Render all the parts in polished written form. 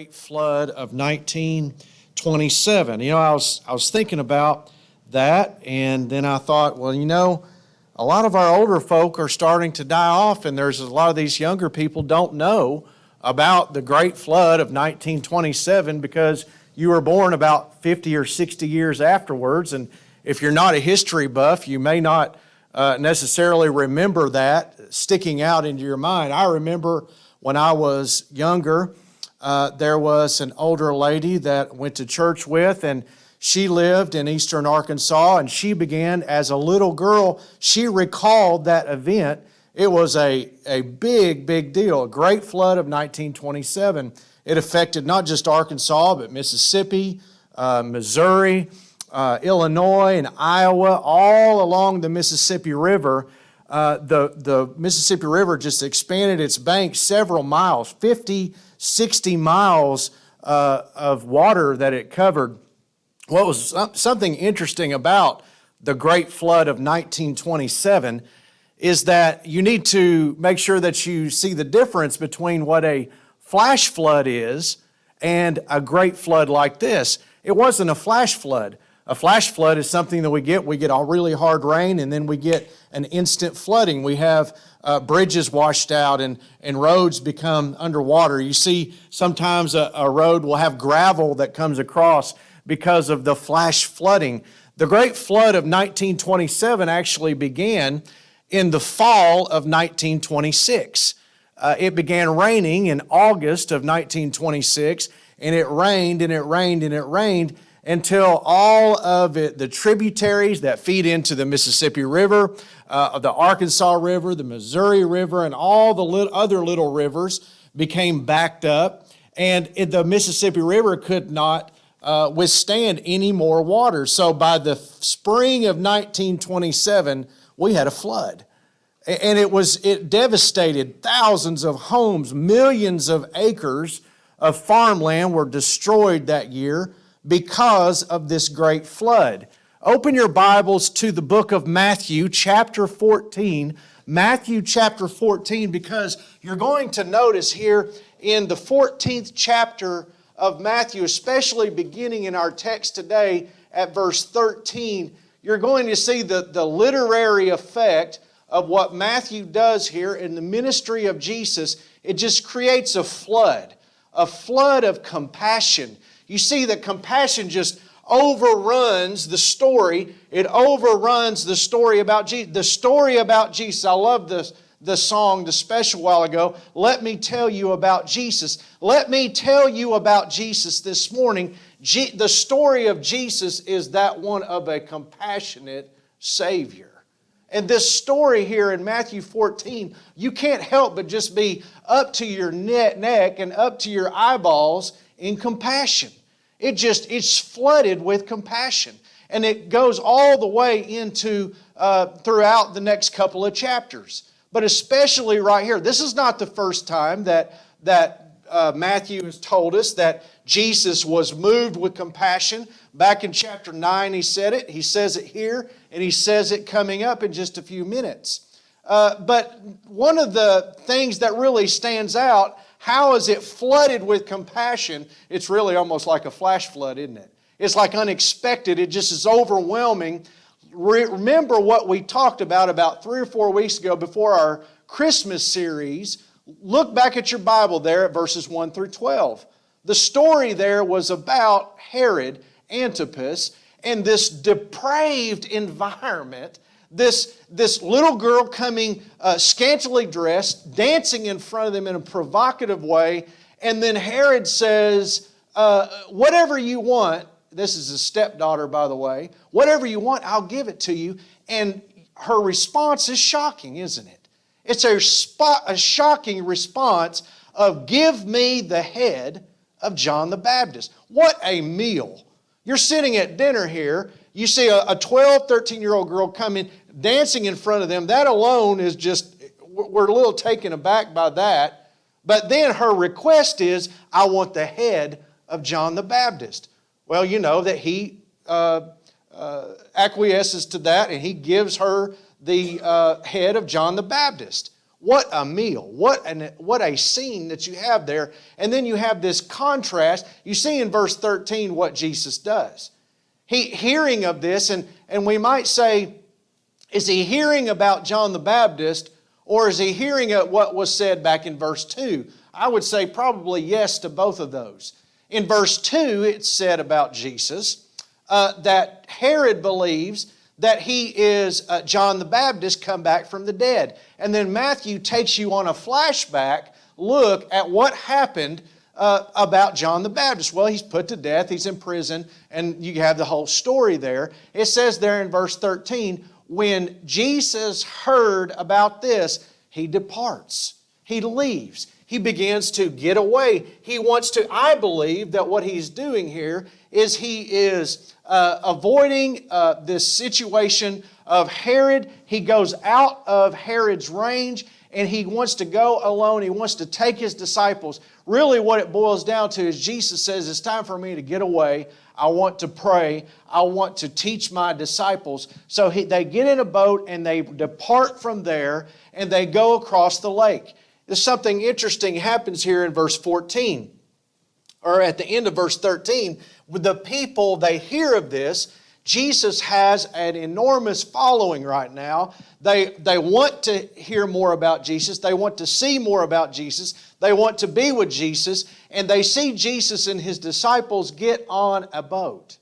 great flood of 1927. I was thinking about that, and then I thought, well, a lot of our older folk are starting to die off, and there's a lot of these younger people don't know about the great flood of 1927 because you were born about 50 or 60 years afterwards, and if you're not a history buff, you may not necessarily remember that sticking out into your mind. I remember when I was younger, there was an older lady that I went to church with, and she lived in eastern Arkansas, and she began as a little girl. She recalled that event. It was a big, big deal, a great flood of 1927. It affected not just Arkansas, but Mississippi, Missouri, Illinois, and Iowa, all along the Mississippi River. The Mississippi River just expanded its banks several miles, 50, 60 miles of water that it covered. What was something interesting about the Great Flood of 1927 is that you need to make sure that you see the difference between what a flash flood is and a great flood like this. It wasn't a flash flood. A flash flood is something that we get a really hard rain, and then we get an instant flooding. We have bridges washed out and roads become underwater. You see, sometimes a road will have gravel that comes across because of the flash flooding. The Great Flood of 1927 actually began in the fall of 1926. It began raining in August of 1926, and it rained and it rained and it rained until all of it, the tributaries that feed into the Mississippi River, the Arkansas River, the Missouri River, and all the other little rivers became backed up, and the Mississippi River could not withstand any more water. So by the spring of 1927, we had a flood. And it devastated thousands of homes. Millions of acres of farmland were destroyed that year because of this great flood. Open your Bibles to the book of Matthew, chapter 14. Matthew chapter 14, because you're going to notice here in the 14th chapter of Matthew, especially beginning in our text today at verse 13, you're going to see the literary effect of what Matthew does here in the ministry of Jesus. It just creates a flood of compassion. You see that compassion just overruns the story. It overruns the story about Jesus. The story about Jesus. I love the song, the special while ago, Let Me Tell You About Jesus. Let me tell you about Jesus this morning. The story of Jesus is that one of a compassionate Savior. And this story here in Matthew 14, you can't help but just be up to your neck and up to your eyeballs in compassion. It's flooded with compassion. And it goes all the way into throughout the next couple of chapters. But especially right here, this is not the first time that Matthew has told us that Jesus was moved with compassion. Back in chapter 9 he said it. He says it here, and he says it coming up in just a few minutes. But one of the things that really stands out, how is it flooded with compassion? It's really almost like a flash flood, isn't it? It's like unexpected. It just is overwhelming. Remember what we talked about 3 or 4 weeks ago before our Christmas series. Look back at your Bible there at verses 1 through 12. The story there was about Herod Antipas and this depraved environment, this little girl coming scantily dressed, dancing in front of them in a provocative way, and then Herod says, whatever you want. This is his stepdaughter, by the way. Whatever you want, I'll give it to you. And her response is shocking, isn't it? It's a shocking response of, give me the head of John the Baptist. What a meal. You're sitting at dinner here. You see a 12, 13-year-old girl come in, dancing in front of them. That alone is just, we're a little taken aback by that. But then her request is, I want the head of John the Baptist. Well, you know that he acquiesces to that, and he gives her the head of John the Baptist. What a meal. What a scene that you have there. And then you have this contrast. You see in verse 13 what Jesus does. He hearing of this, and we might say, is he hearing about John the Baptist, or is he hearing what was said back in verse 2? I would say probably yes to both of those. In verse 2, it said about Jesus that Herod believes that he is John the Baptist come back from the dead. And then Matthew takes you on a flashback look at what happened about John the Baptist. Well, he's put to death, he's in prison, and you have the whole story there. It says there in verse 13, when Jesus heard about this, he departs. He leaves. He begins to get away. He wants to, I believe that what he's doing here is he is avoiding this situation of Herod. He goes out of Herod's range and he wants to go alone. He wants to take his disciples. Really what it boils down to is Jesus says, it's time for me to get away. I want to pray. I want to teach my disciples. So they get in a boat and they depart from there and they go across the lake. There's something interesting happens here in verse 14, or at the end of verse 13. With the people, they hear of this. Jesus has an enormous following right now. They want to hear more about Jesus. They want to see more about Jesus. They want to be with Jesus. And they see Jesus and his disciples get on a boat.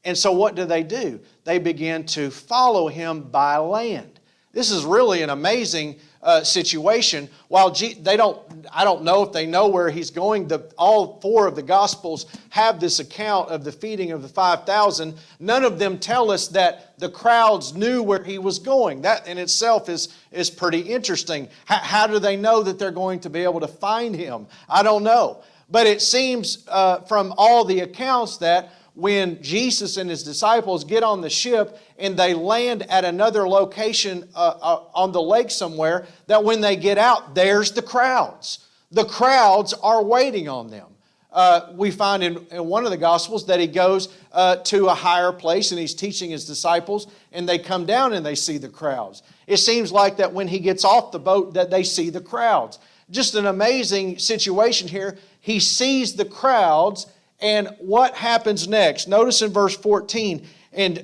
And so what do? They begin to follow him by land. This is really an amazing situation. While I don't know if they know where he's going. All four of the Gospels have this account of the feeding of the 5,000. None of them tell us that the crowds knew where he was going. That in itself is pretty interesting. How do they know that they're going to be able to find him? I don't know. But it seems from all the accounts that when Jesus and his disciples get on the ship and they land at another location on the lake somewhere, that when they get out, there's the crowds. The crowds are waiting on them. We find in one of the Gospels that he goes to a higher place and he's teaching his disciples, and they come down and they see the crowds. It seems like that when he gets off the boat that they see the crowds. Just an amazing situation here. He sees the crowds. And what happens next? Notice in verse 14, and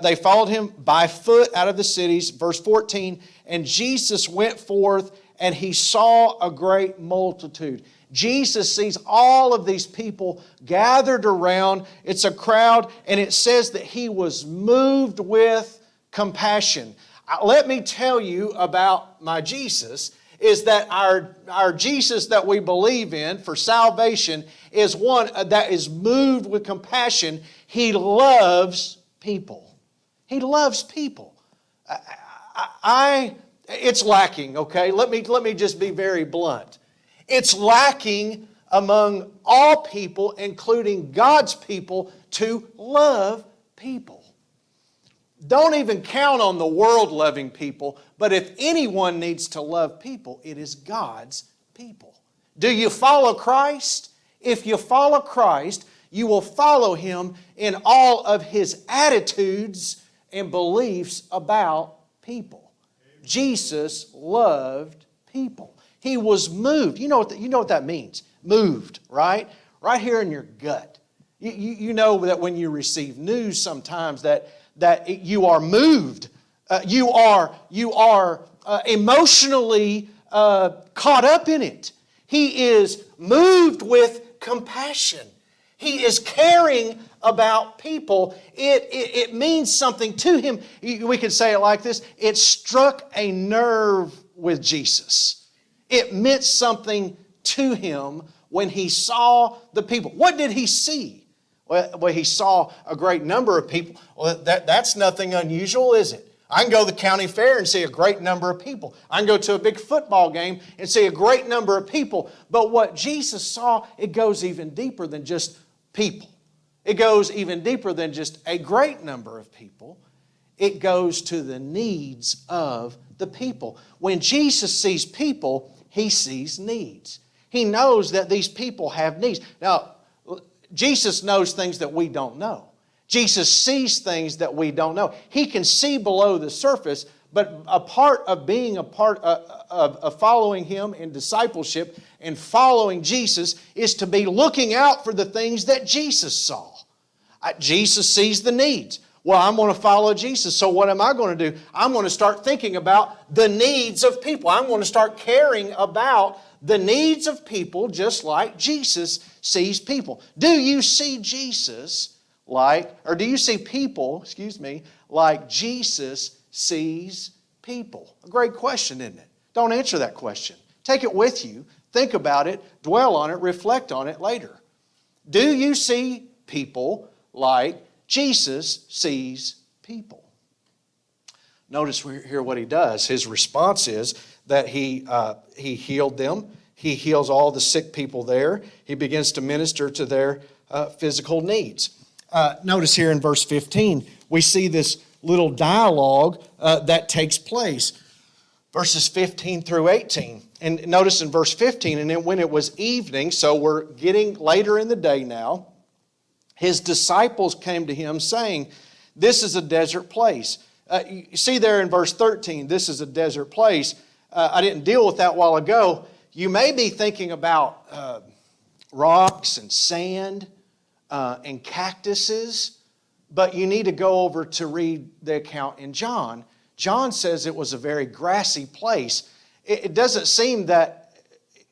they followed him by foot out of the cities. Verse 14, and Jesus went forth and he saw a great multitude. Jesus sees all of these people gathered around. It's a crowd, and it says that he was moved with compassion. Let me tell you about my Jesus. Is that our Jesus that we believe in for salvation is one that is moved with compassion. He loves people. He loves people. It's lacking, okay? Let me just be very blunt. It's lacking among all people, including God's people, to love people. Don't even count on the world loving people, but if anyone needs to love people, it is God's people. Do you follow Christ? If you follow Christ, you will follow him in all of his attitudes and beliefs about people. Jesus loved people. He was moved. You know what that means? Moved, right? Right here in your gut. You know that when you receive news sometimes that you are moved. You are emotionally caught up in it. He is moved with compassion. He is caring about people. It means something to him. We can say it like this. It struck a nerve with Jesus. It meant something to him when he saw the people. What did he see? Well, he saw a great number of people. Well, that's nothing unusual, is it? I can go to the county fair and see a great number of people. I can go to a big football game and see a great number of people. But what Jesus saw, it goes even deeper than just people. It goes even deeper than just a great number of people. It goes to the needs of the people. When Jesus sees people, he sees needs. He knows that these people have needs. Now, Jesus knows things that we don't know. Jesus sees things that we don't know. He can see below the surface, But a part of being a part of following Him in discipleship and following Jesus is to be looking out for the things that Jesus saw. Jesus sees the needs. Well, I'm going to follow Jesus, so what am I going to do? I'm going to start thinking about the needs of people. I'm going to start caring about the needs of people just like Jesus sees people. Do you see Jesus do you see people, like Jesus sees people? A great question, isn't it? Don't answer that question. Take it with you. Think about it. Dwell on it. Reflect on it later. Do you see people like Jesus sees people? Notice here what He does. His response is that He healed them. He heals all the sick people there. He begins to minister to their physical needs. Notice here in verse 15, we see this little dialogue that takes place. Verses 15 through 18. And notice in verse 15, and then when it was evening, so we're getting later in the day now, His disciples came to Him saying, this is a desert place. You see there in verse 13, this is a desert place. I didn't deal with that a while ago. You may be thinking about rocks and sand and cactuses, but you need to go over to read the account in John. John says it was a very grassy place. It doesn't seem that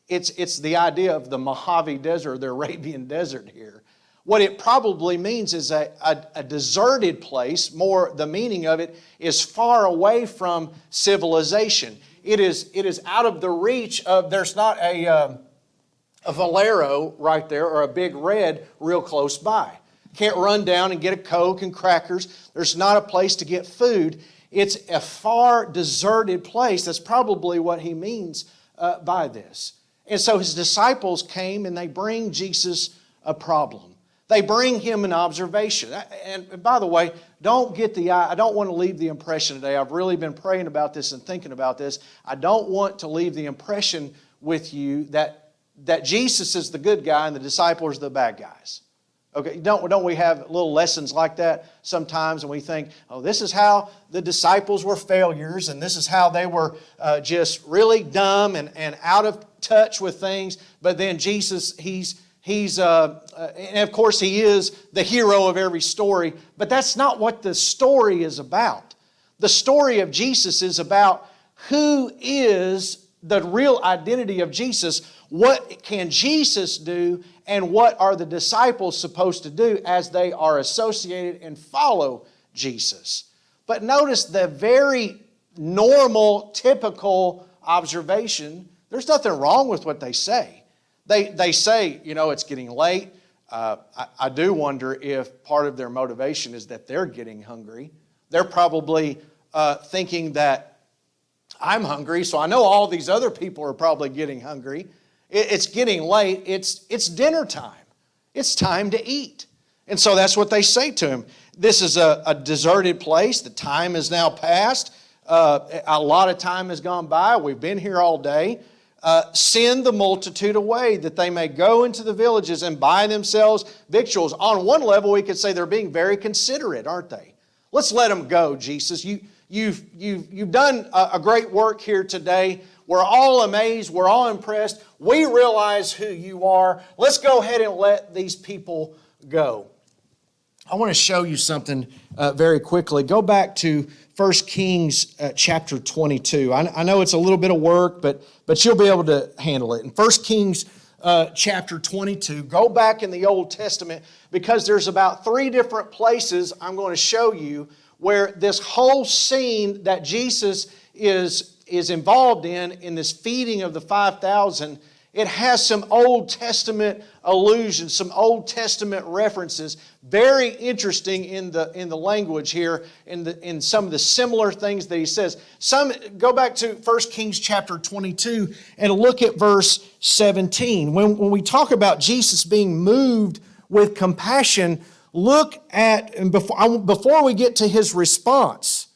it's the idea of the Mojave Desert or the Arabian Desert here. What it probably means is a deserted place. More, the meaning of it is far away from civilization. It is out of the reach of, there's not a Valero right there or a Big Red real close by. Can't run down and get a Coke and crackers. There's not a place to get food. It's a far deserted place. That's probably what he means by this. And so his disciples came and they bring Jesus a problem. They bring him an observation. And by the way, I don't want to leave the impression today. I've really been praying about this and thinking about this. I don't want to leave the impression with you that Jesus is the good guy and the disciples are the bad guys. Okay, don't we have little lessons like that sometimes, and we think, oh, this is how the disciples were failures, and this is how they were just really dumb and out of touch with things. But then Jesus, and of course he is the hero of every story, but that's not what the story is about. The story of Jesus is about who is the real identity of Jesus. What can Jesus do, and what are the disciples supposed to do as they are associated and follow Jesus? But notice the very normal, typical observation. There's nothing wrong with what they say. They say, it's getting late. I do wonder if part of their motivation is that they're getting hungry. They're probably thinking that I'm hungry, so I know all these other people are probably getting hungry. It's getting late. It's dinner time. It's time to eat. And so that's what they say to him. This is a deserted place. The time is now past. A lot of time has gone by. We've been here all day. Send the multitude away that they may go into the villages and buy themselves victuals. On one level, we could say they're being very considerate, aren't they? Let's let them go, Jesus. You've done a great work here today. We're all amazed. We're all impressed. We realize who you are. Let's go ahead and let these people go. I want to show you something very quickly. Go back to 1 Kings chapter 22. I know it's a little bit of work, but you'll be able to handle it. In 1 Kings chapter 22, go back in the Old Testament, because there's about 3 different places I'm going to show you where this whole scene that Jesus is involved in this feeding of the 5,000, it has some Old Testament allusions, some Old Testament references. Very interesting in the language here, in some of the similar things that he says. Go back to 1 Kings chapter 22 and look at verse 17. When we talk about Jesus being moved with compassion, look at, and before we get to his response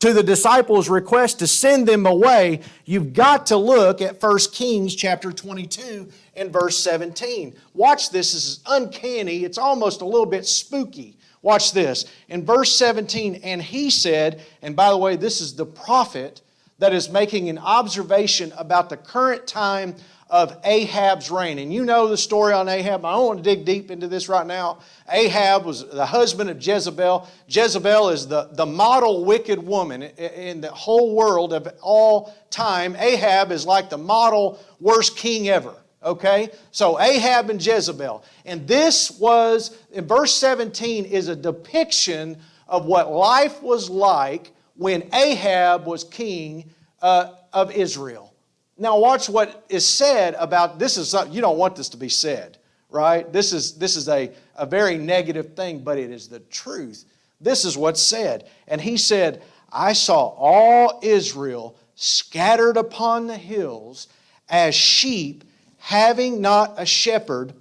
to the disciples' request to send them away, you've got to look at 1 Kings chapter 22 and verse 17. Watch this. This is uncanny. It's almost a little bit spooky Watch this. In verse 17, and he said, and by the way, this is the prophet that is making an observation about the current time of Ahab's reign. And you know the story on Ahab. I don't want to dig deep into this right now. Ahab was the husband of Jezebel. Jezebel is the model wicked woman in the whole world of all time. Ahab is like the model worst king ever. Okay? So Ahab and Jezebel. And this was, in verse 17, is a depiction of what life was like when Ahab was king of Israel. Now watch what is said about, this is something, you don't want this to be said, right? This is a very negative thing, but it is the truth. This is what's said. And he said, I saw all Israel scattered upon the hills as sheep having not a shepherd.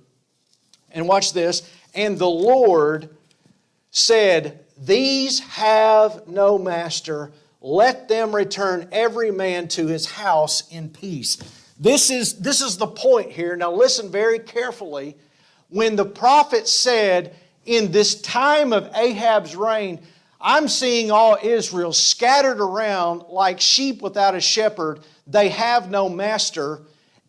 And watch this. And the Lord said, these have no master. Let them return every man to his house in peace. This is the point here. Now listen very carefully. When the prophet said, in this time of Ahab's reign, I'm seeing all Israel scattered around like sheep without a shepherd. They have no master.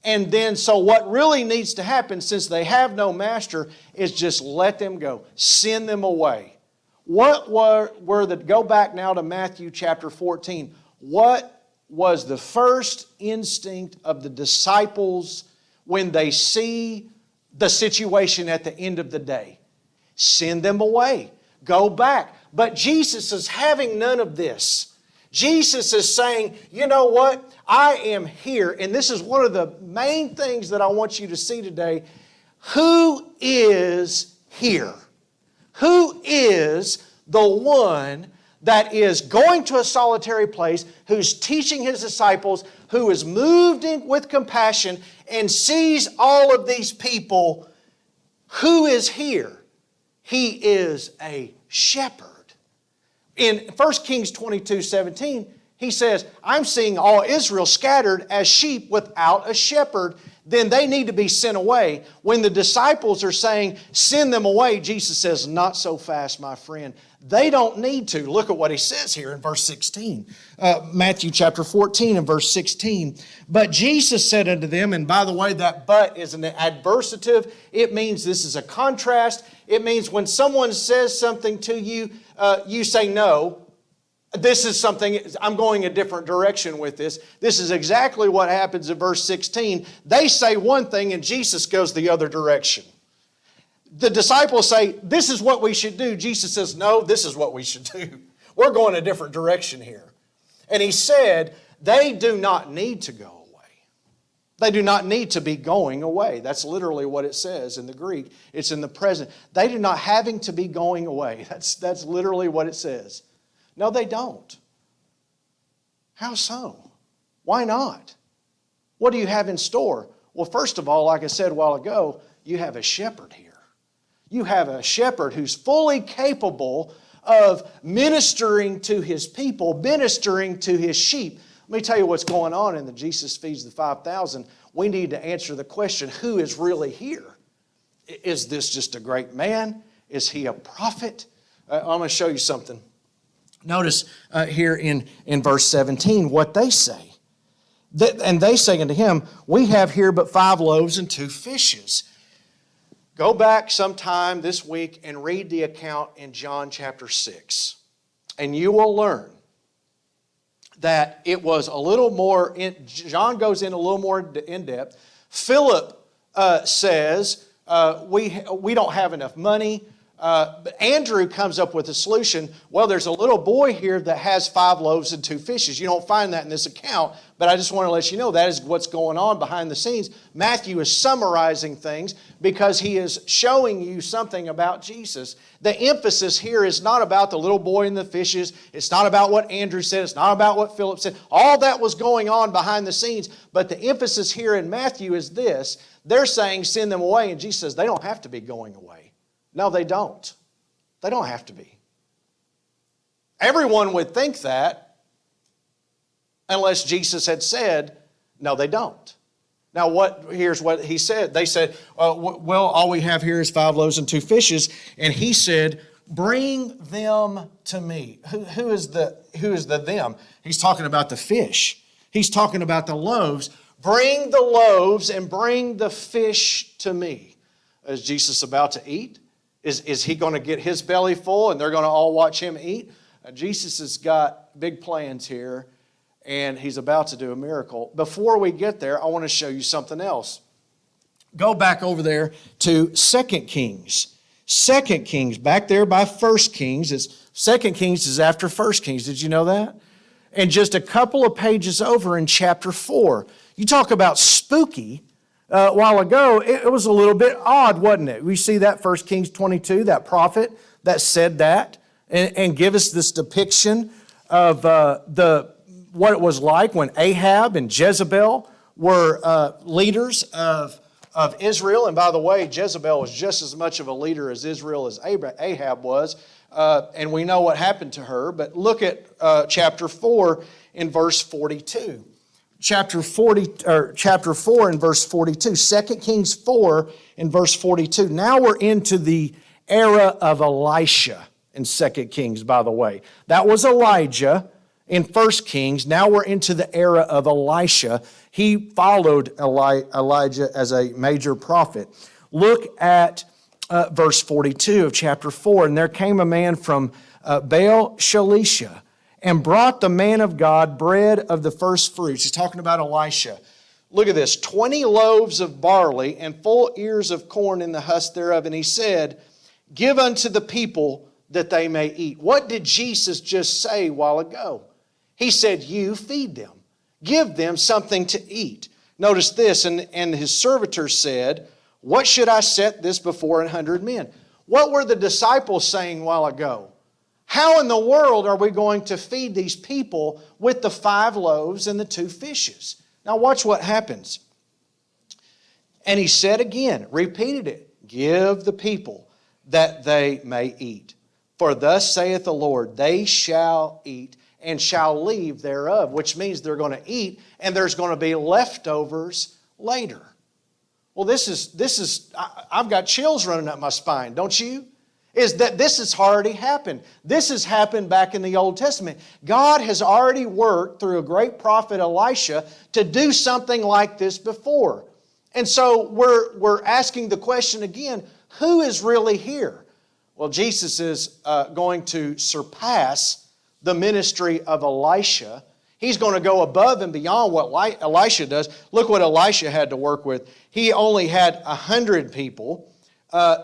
And then, so what really needs to happen, since they have no master, is just let them go. Send them away. What were the, go back now to Matthew chapter 14. What was the first instinct of the disciples when they see the situation at the end of the day? Send them away. Go back. But Jesus is having none of this. Jesus is saying, you know what? I am here. And this is one of the main things that I want you to see today. Who is here? Who is the one that is going to a solitary place, who's teaching his disciples, who is moved with compassion and sees all of these people? Who is here? He is a shepherd. In 1 Kings 22:17, he says, I'm seeing all Israel scattered as sheep without a shepherd. Then they need to be sent away. When the disciples are saying, send them away, Jesus says, not so fast, my friend. They don't need to. Look at what he says here in verse 16. Matthew chapter 14 and verse 16. But Jesus said unto them, and by the way, that but is an adversative. It means this is a contrast. It means when someone says something to you, you say no. This is something, I'm going a different direction with this. This is exactly what happens in verse 16. They say one thing and Jesus goes the other direction. The disciples say, this is what we should do. Jesus says, no, this is what we should do. We're going a different direction here. And he said, they do not need to go away. They do not need to be going away. That's literally what it says in the Greek. It's in the present. They do not having to be going away. That's literally what it says. No, they don't. How so? Why not? What do you have in store? Well, first of all, like I said a while ago, you have a shepherd here. You have a shepherd who's fully capable of ministering to his people, ministering to his sheep. Let me tell you what's going on in the Jesus Feeds the 5,000. We need to answer the question, who is really here? Is this just a great man? Is he a prophet? I'm going to show you something. Notice here in verse 17 what they say. And they say unto him, we have here but 5 loaves and 2 fishes. Go back sometime this week and read the account in John chapter 6. And you will learn that it was a little more, John goes in a little more in depth. Philip says, we don't have enough money. But Andrew comes up with a solution. Well, there's a little boy here that has 5 loaves and 2 fishes. You don't find that in this account, but I just want to let you know that is what's going on behind the scenes. Matthew is summarizing things because he is showing you something about Jesus. The emphasis here is not about the little boy and the fishes. It's not about what Andrew said. It's not about what Philip said. All that was going on behind the scenes, but the emphasis here in Matthew is this. They're saying send them away, and Jesus says they don't have to be going away. No, they don't. They don't have to be. Everyone would think that unless Jesus had said, no, they don't. Now, here's what he said. They said, well, all we have here is 5 loaves and 2 fishes. And he said, Bring them to me. Who is the them? He's talking about the fish. He's talking about the loaves. Bring the loaves and bring the fish to me. Is Jesus about to eat? Is he going to get his belly full and they're going to all watch him eat? Jesus has got big plans here, and he's about to do a miracle. Before we get there, I want to show you something else. Go back over there to 2 Kings. 2 Kings, back there by 1 Kings. 2 Kings is after 1 Kings. Did you know that? And just a couple of pages over in chapter 4. You talk about spooky. A while ago, it was a little bit odd, wasn't it? We see that 1 Kings 22, that prophet that said that, and give us this depiction of what it was like when Ahab and Jezebel were leaders of Israel. And by the way, Jezebel was just as much of a leader as Israel as Ahab was. And we know what happened to her. But look at chapter 4 in verse 42. Chapter 4 in verse 42. 2 Kings 4 in verse 42. Now we're into the era of Elisha in 2 Kings, by the way. That was Elijah in 1 Kings. Now we're into the era of Elisha. He followed Elijah as a major prophet. Look at verse 42 of chapter 4. And there came a man from Baal Shalisha and brought the man of God bread of the first fruits. He's talking about Elisha. Look at this, 20 loaves of barley and full ears of corn in the husk thereof. And he said, give unto the people that they may eat. What did Jesus just say a while ago? He said, you feed them. Give them something to eat. Notice this, and his servitors said, what should I set this before 100 men? What were the disciples saying a while ago? How in the world are we going to feed these people with the 5 loaves and the 2 fishes? Now watch what happens. And he said again, repeated it, give the people that they may eat. For thus saith the Lord, they shall eat and shall leave thereof, which means they're going to eat and there's going to be leftovers later. Well, I've got chills running up my spine, don't you? Is that this has already happened. This has happened back in the Old Testament. God has already worked through a great prophet Elisha to do something like this before. And so we're asking the question again, who is really here? Well, Jesus is going to surpass the ministry of Elisha. He's going to go above and beyond what Elisha does. Look what Elisha had to work with. He only had 100 people.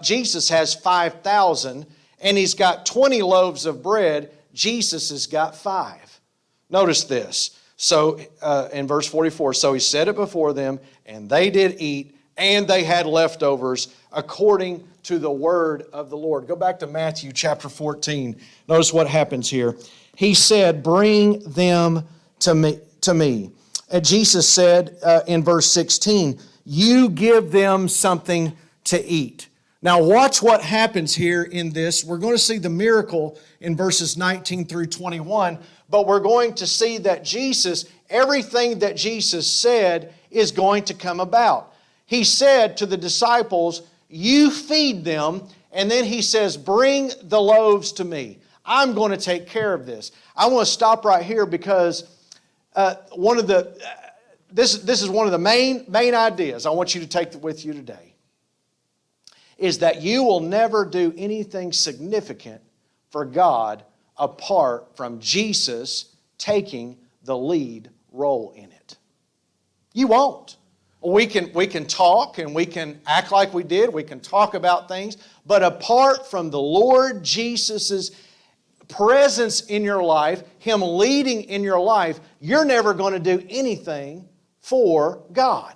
Jesus has 5,000, and he's got 20 loaves of bread. Jesus has got 5. Notice this. So in verse 44, so he set it before them, and they did eat, and they had leftovers according to the word of the Lord. Go back to Matthew chapter 14. Notice what happens here. He said, bring them to me. And Jesus said in verse 16, you give them something to eat. Now watch what happens here in this. We're going to see the miracle in verses 19 through 21, but we're going to see that everything that Jesus said is going to come about. He said to the disciples, you feed them, and then he says, bring the loaves to me. I'm going to take care of this. I want to stop right here because this is one of the main ideas I want you to take with you today. Is that you will never do anything significant for God apart from Jesus taking the lead role in it. You won't. We can talk and we can act like we did. We can talk about things. But apart from the Lord Jesus' presence in your life, Him leading in your life, you're never going to do anything for God.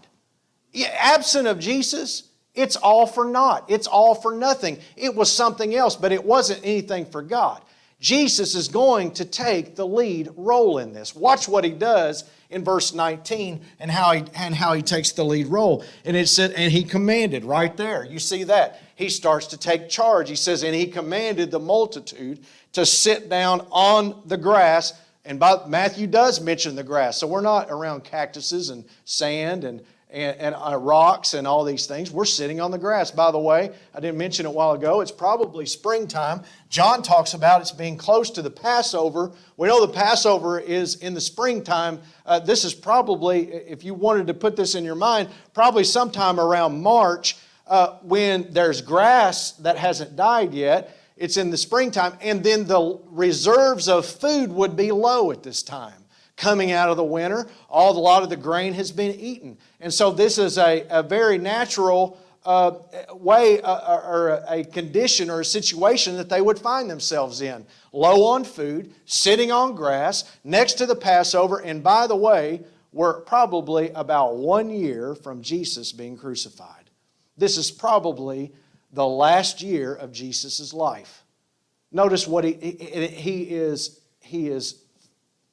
Absent of Jesus, it's all for naught. It's all for nothing. It was something else, but it wasn't anything for God. Jesus is going to take the lead role in this. Watch what He does in verse 19 and how He takes the lead role. And it said, and He commanded right there. You see that. He starts to take charge. He says, and He commanded the multitude to sit down on the grass. And Matthew does mention the grass. So we're not around cactuses and sand and and rocks and all these things. We're sitting on the grass. By the way, I didn't mention it a while ago, it's probably springtime. John talks about it's being close to the Passover. We know the Passover is in the springtime. This is probably, if you wanted to put this in your mind, probably sometime around March when there's grass that hasn't died yet. It's in the springtime, and then the reserves of food would be low at this time. Coming out of the winter, a lot of the grain has been eaten. And so this is a very natural way or a condition or a situation that they would find themselves in. Low on food, sitting on grass, next to the Passover, and by the way, we're probably about 1 year from Jesus being crucified. This is probably the last year of Jesus' life. Notice what he is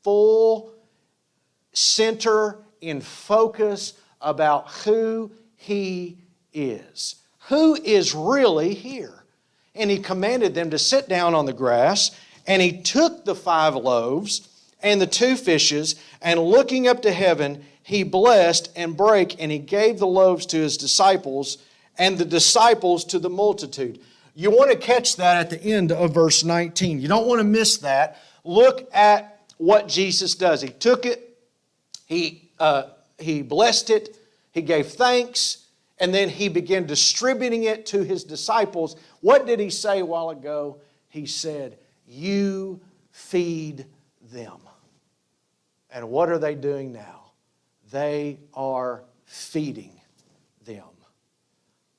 full center in focus about who He is. Who is really here? And He commanded them to sit down on the grass, and He took the 5 loaves and the 2 fishes, and looking up to heaven, He blessed and brake, and He gave the loaves to His disciples, and the disciples to the multitude. You want to catch that at the end of verse 19. You don't want to miss that. Look at what Jesus does. He took it, He blessed it, He gave thanks, and then He began distributing it to His disciples. What did He say a while ago? He said, "You feed them." And what are they doing now? They are feeding them.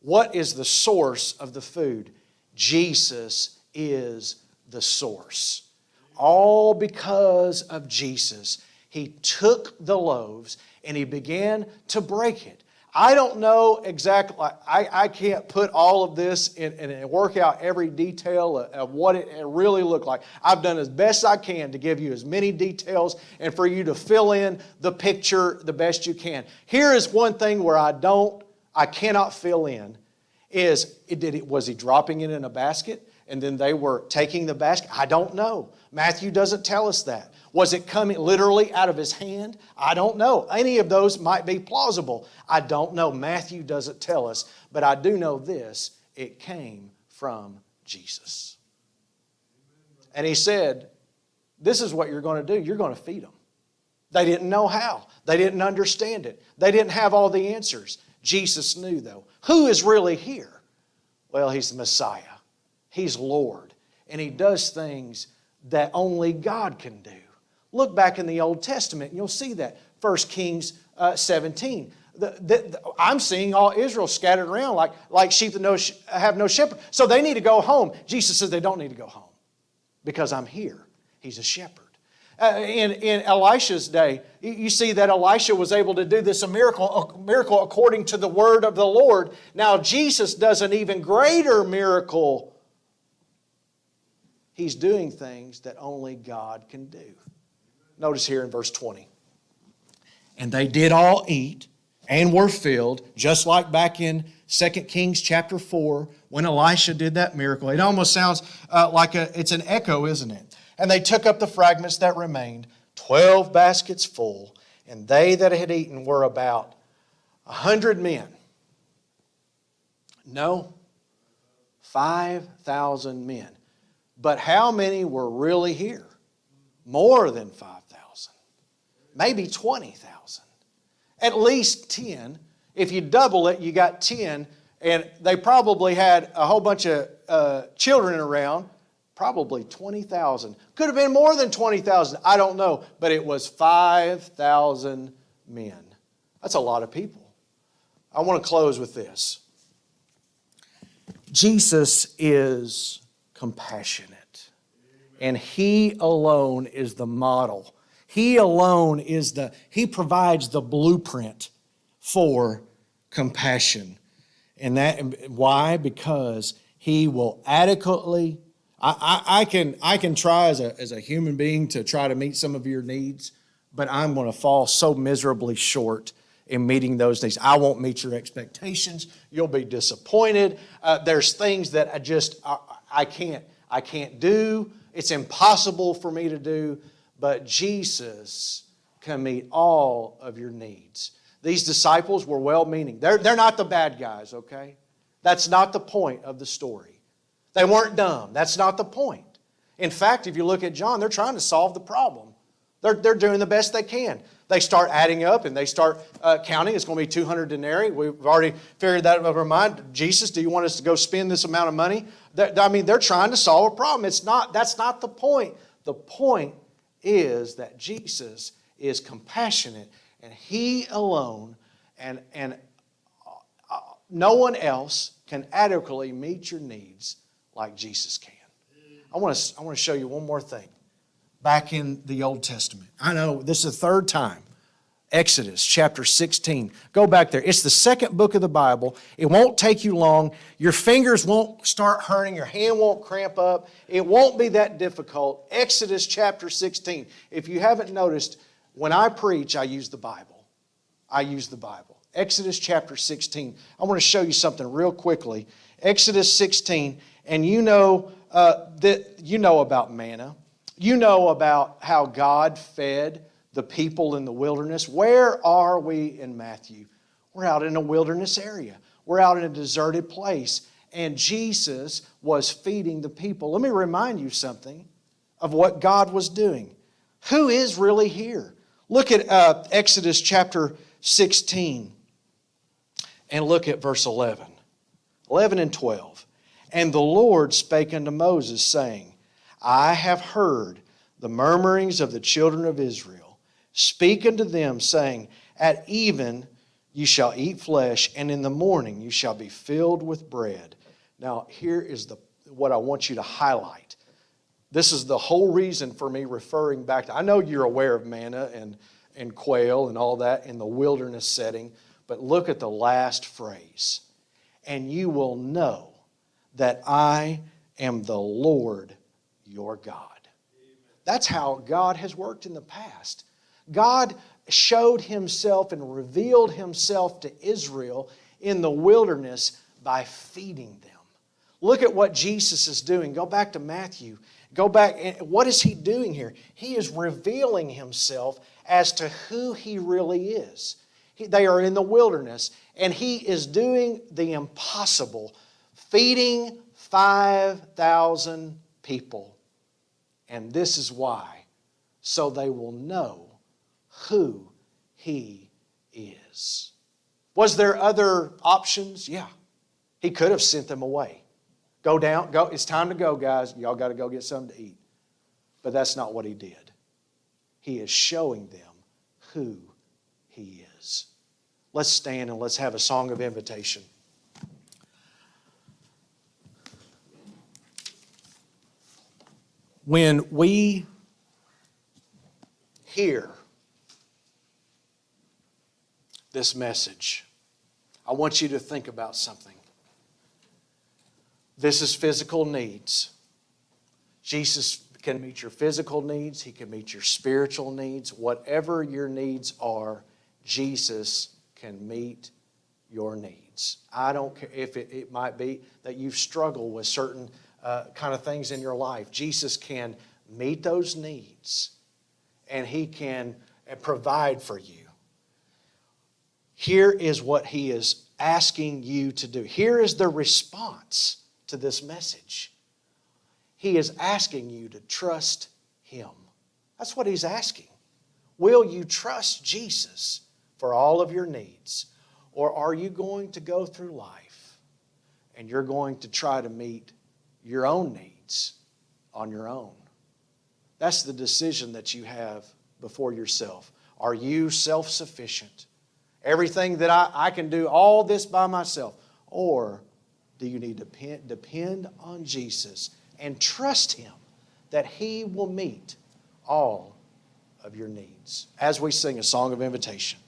What is the source of the food? Jesus is the source. All because of Jesus. He took the loaves and He began to break it. I don't know exactly, I can't put all of this and work out every detail of what it really looked like. I've done as best I can to give you as many details and for you to fill in the picture the best you can. Here is one thing where I cannot fill in, was He dropping it in a basket and then they were taking the basket? I don't know. Matthew doesn't tell us that. Was it coming literally out of His hand? I don't know. Any of those might be plausible. I don't know. Matthew doesn't tell us. But I do know this. It came from Jesus. And He said, this is what you're going to do. You're going to feed them. They didn't know how. They didn't understand it. They didn't have all the answers. Jesus knew, though. Who is really here? Well, He's the Messiah. He's Lord. And He does things that only God can do. Look back in the Old Testament and you'll see that. 1 Kings 17. I'm seeing all Israel scattered around like sheep that have no shepherd. So they need to go home. Jesus says they don't need to go home because I'm here. He's a shepherd. In Elisha's day, you see that Elisha was able to do this a miracle according to the word of the Lord. Now Jesus does an even greater miracle. He's doing things that only God can do. Notice here in verse 20. And they did all eat and were filled, just like back in 2 Kings chapter 4 when Elisha did that miracle. It almost sounds like it's an echo, isn't it? And they took up the fragments that remained, 12 baskets full, and they that had eaten were about 100 men. No, 5,000 men. But how many were really here? More than 5,000. Maybe 20,000. At least 10. If you double it, you got 10. And they probably had a whole bunch of children around. Probably 20,000. Could have been more than 20,000. I don't know. But it was 5,000 men. That's a lot of people. I want to close with this. Jesus is compassionate. And He alone is the model. He alone He provides the blueprint for compassion. And why? Because He will adequately, I can try as a human being to try to meet some of your needs, but I'm going to fall so miserably short in meeting those needs. I won't meet your expectations. You'll be disappointed. There's things that I can't do. It's impossible for me to do. But Jesus can meet all of your needs. These disciples were well-meaning. They're not the bad guys, okay? That's not the point of the story. They weren't dumb. That's not the point. In fact, if you look at John, they're trying to solve the problem. They're doing the best they can. They start adding up and they start counting. It's going to be 200 denarii. We've already figured that over our mind. Jesus, do you want us to go spend this amount of money? They're trying to solve a problem. That's not the point. The point is that Jesus is compassionate, and He alone and no one else can adequately meet your needs like Jesus can. I want to show you one more thing. Back in the Old Testament. I know this is the third time. Exodus chapter 16. Go back there. It's the second book of the Bible. It won't take you long. Your fingers won't start hurting. Your hand won't cramp up. It won't be that difficult. Exodus chapter 16. If you haven't noticed, when I preach, I use the Bible. I use the Bible. Exodus chapter 16. I want to show you something real quickly. Exodus 16, and you know about manna. You know about how God fed the people in the wilderness. Where are we in Matthew? We're out in a wilderness area. We're out in a deserted place. And Jesus was feeding the people. Let me remind you something of what God was doing. Who is really here? Look at Exodus chapter 16 and look at verse 11. 11 and 12. And the Lord spake unto Moses, saying, I have heard the murmurings of the children of Israel. Speak unto them, saying, At even you shall eat flesh, and in the morning you shall be filled with bread. Now, here is what I want you to highlight. This is the whole reason for me referring back to, I know you're aware of manna and quail and all that in the wilderness setting, but look at the last phrase. And you will know that I am the Lord your God. That's how God has worked in the past. God showed Himself and revealed Himself to Israel in the wilderness by feeding them. Look at what Jesus is doing. Go back to Matthew. Go back. What is He doing here? He is revealing Himself as to who He really is. They are in the wilderness, and He is doing the impossible, feeding 5,000 people. And this is why, so they will know who He is. Was there other options? Yeah. He could have sent them away. Go down, go. It's time to go, guys. Y'all got to go get something to eat. But that's not what He did. He is showing them who He is. Let's stand and let's have a song of invitation. When we hear this message, I want you to think about something. This is physical needs. Jesus can meet your physical needs. He can meet your spiritual needs. Whatever your needs are, Jesus can meet your needs. I don't care if it might be that you've struggled with certain kind of things in your life. Jesus can meet those needs, and He can provide for you. Here is what He is asking you to do. Here is the response to this message. He is asking you to trust Him. That's what He's asking. Will you trust Jesus for all of your needs? Or are you going to go through life and you're going to try to meet your own needs on your own? That's the decision that you have before yourself. Are you self-sufficient? Everything that I can do all this by myself? Or do you need to depend on Jesus and trust Him that He will meet all of your needs? As we sing a song of invitation.